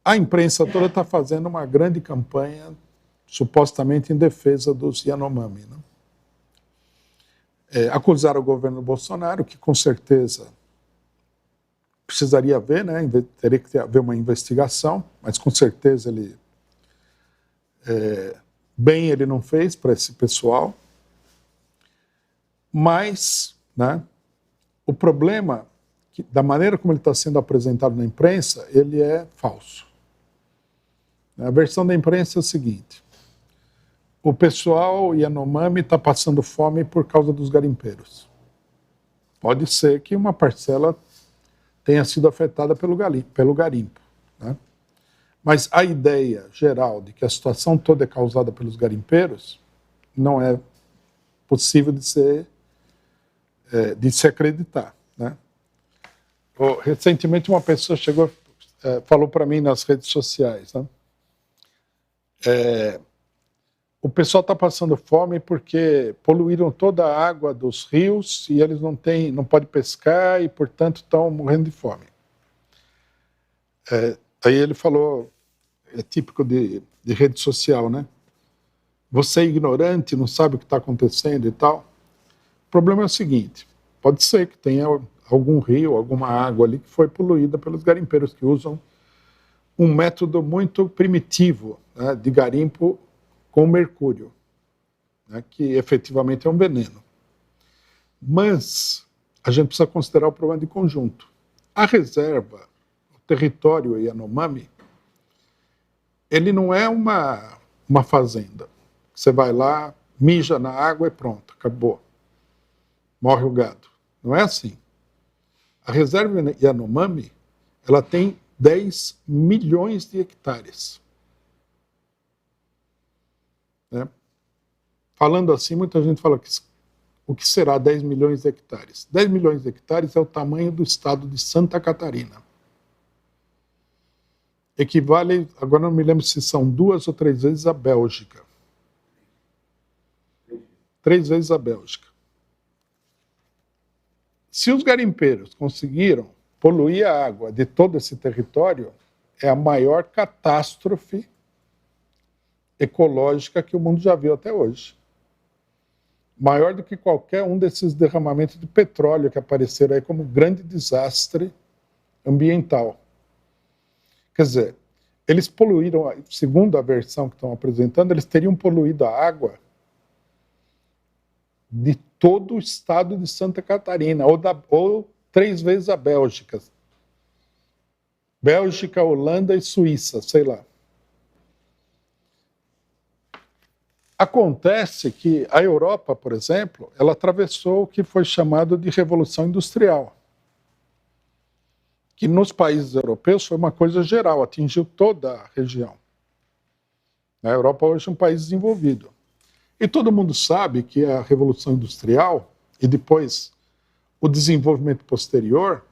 A imprensa toda está fazendo uma grande campanha, supostamente em defesa dos Yanomami, né? Acusaram o governo Bolsonaro, que com certeza precisaria haver, né? Teria que haver uma investigação, mas com certeza bem ele não fez para esse pessoal. Mas, né, o problema, da maneira como ele está sendo apresentado na imprensa, ele é falso. A versão da imprensa é o seguinte: o pessoal Yanomami está passando fome por causa dos garimpeiros. Pode ser que uma parcela tenha sido afetada pelo garimpo, né? Mas a ideia geral de que a situação toda é causada pelos garimpeiros não é possível de se acreditar, né? Recentemente uma pessoa chegou, falou para mim nas redes sociais, né? O pessoal está passando fome porque poluíram toda a água dos rios e eles não podem pescar e, portanto, estão morrendo de fome. Aí ele falou, é típico de rede social, né? Você é ignorante, não sabe o que está acontecendo e tal. O problema é o seguinte: pode ser que tenha algum rio, alguma água ali que foi poluída pelos garimpeiros, que usam um método muito primitivo, né, de garimpo com mercúrio, né, que efetivamente é um veneno. Mas a gente precisa considerar o problema de conjunto. A reserva, o território Yanomami, ele não é uma fazenda. Você vai lá, mija na água e pronto, acabou. Morre o gado. Não é assim. A reserva Yanomami, ela tem 10 milhões de hectares. Né? Falando assim, muita gente fala que o que será 10 milhões de hectares? 10 milhões de hectares é o tamanho do estado de Santa Catarina. Equivale, agora não me lembro se são 2 ou 3 vezes a Bélgica. 3 vezes a Bélgica. Se os garimpeiros conseguiram poluir a água de todo esse território, é a maior catástrofe ecológica que o mundo já viu até hoje. Maior do que qualquer um desses derramamentos de petróleo que apareceram aí como grande desastre ambiental. Quer dizer, eles poluíram, segundo a versão que estão apresentando, eles teriam poluído a água de todo o estado de Santa Catarina, ou 3 vezes a Bélgica. Bélgica, Holanda e Suíça, sei lá. Acontece que a Europa, por exemplo, ela atravessou o que foi chamado de Revolução Industrial, que nos países europeus foi uma coisa geral, atingiu toda a região. A Europa hoje é um país desenvolvido. E todo mundo sabe que a Revolução Industrial e depois o desenvolvimento posterior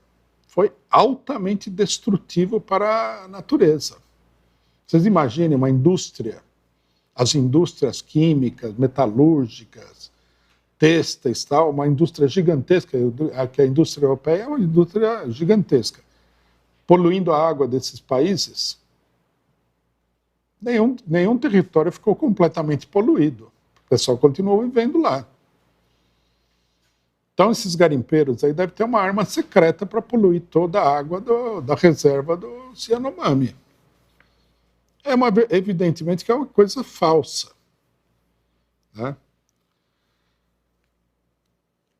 foi altamente destrutivo para a natureza. Vocês imaginem uma indústria, as indústrias químicas, metalúrgicas, têxteis, tal, uma indústria gigantesca, que a indústria europeia é uma indústria gigantesca, poluindo a água desses países. Nenhum território ficou completamente poluído. O pessoal continuou vivendo lá. Então, esses garimpeiros aí devem ter uma arma secreta para poluir toda a água da reserva do Yanomami. Evidentemente que é uma coisa falsa, né?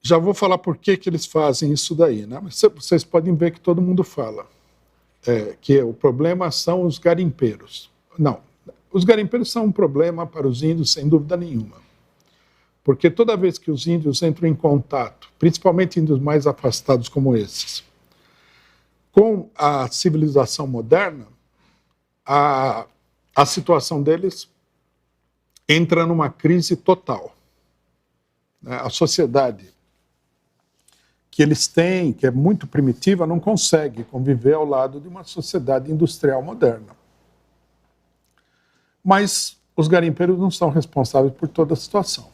Já vou falar por que eles fazem isso daí, né? Mas vocês podem ver que todo mundo fala que o problema são os garimpeiros. Não, os garimpeiros são um problema para os índios, sem dúvida nenhuma. Porque toda vez que os índios entram em contato, principalmente índios mais afastados como esses, com a civilização moderna, a situação deles entra numa crise total. A sociedade que eles têm, que é muito primitiva, não consegue conviver ao lado de uma sociedade industrial moderna. Mas os garimpeiros não são responsáveis por toda a situação.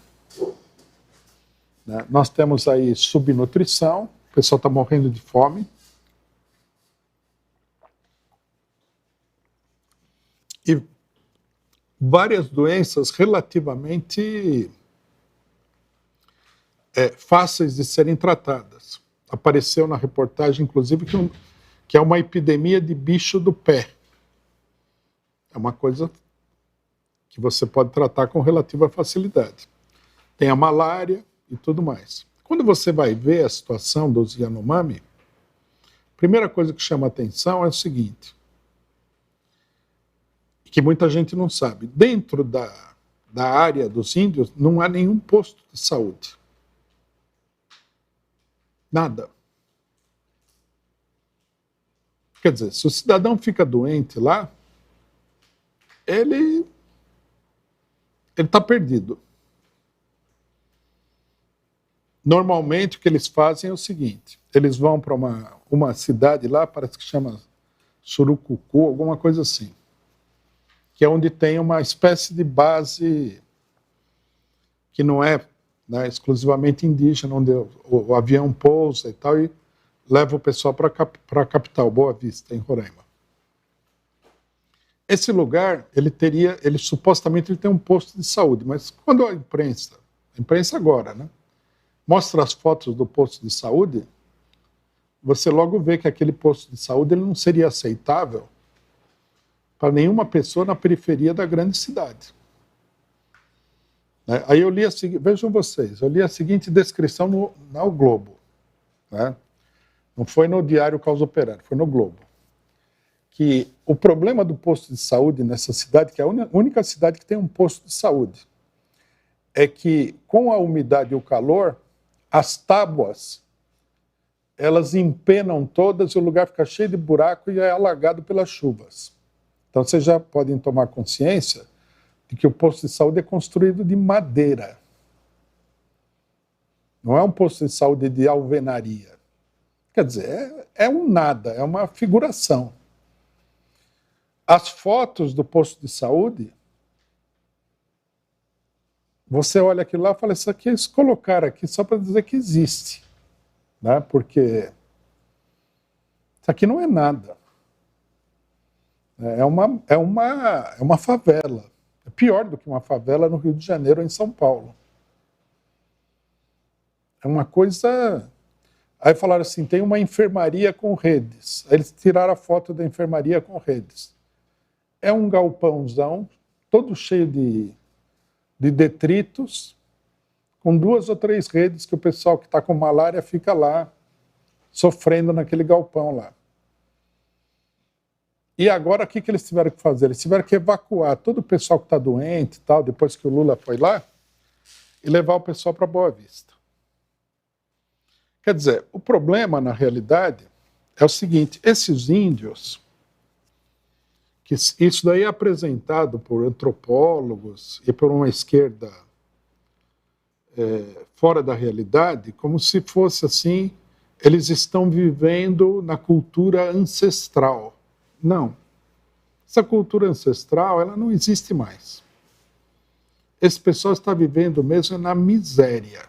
Nós temos aí subnutrição, o pessoal está morrendo de fome. várias doenças relativamente fáceis de serem tratadas. Apareceu na reportagem, inclusive, que é uma epidemia de bicho do pé. É uma coisa que você pode tratar com relativa facilidade. Tem a malária e tudo mais. Quando você vai ver a situação dos Yanomami, a primeira coisa que chama a atenção é o seguinte, que muita gente não sabe. Dentro da área dos índios não há nenhum posto de saúde. Nada. Quer dizer, se o cidadão fica doente lá, ele está perdido. Normalmente o que eles fazem é o seguinte, eles vão para uma cidade lá, parece que chama Surucucu, alguma coisa assim, que é onde tem uma espécie de base que não é, né, exclusivamente indígena, onde o avião pousa e tal, e leva o pessoal para a capital, Boa Vista, em Roraima. Esse lugar, supostamente ele tem um posto de saúde, mas quando a imprensa agora, né, mostra as fotos do posto de saúde, você logo vê que aquele posto de saúde ele não seria aceitável para nenhuma pessoa na periferia da grande cidade. Aí eu li vejam vocês, eu li a seguinte descrição no Globo, né? Não foi no Diário Caos Operário, foi no Globo, que o problema do posto de saúde nessa cidade, que é a única cidade que tem um posto de saúde, é que com a umidade e o calor, as tábuas, elas empenam todas e o lugar fica cheio de buraco e é alagado pelas chuvas. Então vocês já podem tomar consciência de que o posto de saúde é construído de madeira. Não é um posto de saúde de alvenaria. Quer dizer, é um nada, é uma figuração. As fotos do posto de saúde, você olha aquilo lá e fala, isso aqui eles colocaram aqui só para dizer que existe, né? Porque isso aqui não é nada. É uma favela. É pior do que uma favela no Rio de Janeiro ou em São Paulo. É uma coisa... Aí falaram assim, tem uma enfermaria com redes. Aí eles tiraram a foto da enfermaria com redes. É um galpãozão, todo cheio de detritos, com 2 ou 3 redes que o pessoal que está com malária fica lá, sofrendo naquele galpão lá. E agora o que eles tiveram que fazer? Eles tiveram que evacuar todo o pessoal que está doente e tal, depois que o Lula foi lá, e levar o pessoal para Boa Vista. Quer dizer, o problema, na realidade, é o seguinte, esses índios, que isso daí é apresentado por antropólogos e por uma esquerda fora da realidade, como se fosse assim, eles estão vivendo na cultura ancestral. Não. Essa cultura ancestral, ela não existe mais. Esse pessoal está vivendo mesmo na miséria.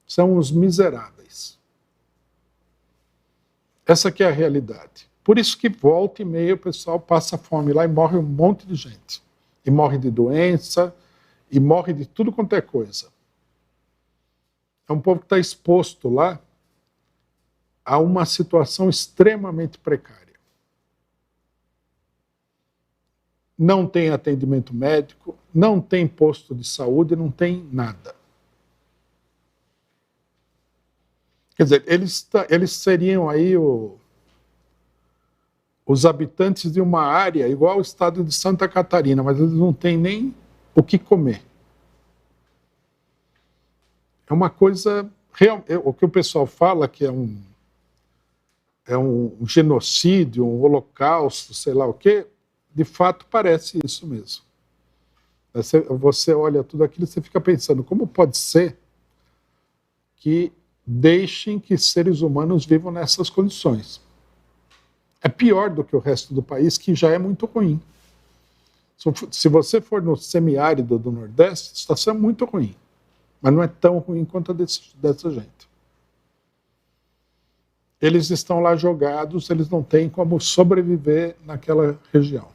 São os miseráveis. Essa que é a realidade. Por isso que volta e meia o pessoal passa fome lá e morre um monte de gente. E morre de doença, e morre de tudo quanto é coisa. É um povo que está exposto lá a uma situação extremamente precária. Não tem atendimento médico, não tem posto de saúde, não tem nada. Quer dizer, eles seriam aí os habitantes de uma área igual ao estado de Santa Catarina, mas eles não têm nem o que comer. É uma coisa real. O que o pessoal fala que é um genocídio, um holocausto, sei lá o quê, de fato parece isso mesmo. Você olha tudo aquilo e você fica pensando, como pode ser que deixem que seres humanos vivam nessas condições? É pior do que o resto do país, que já é muito ruim. Se você for no semiárido do Nordeste, a situação é muito ruim. Mas não é tão ruim quanto a dessa gente. Eles estão lá jogados, eles não têm como sobreviver naquela região.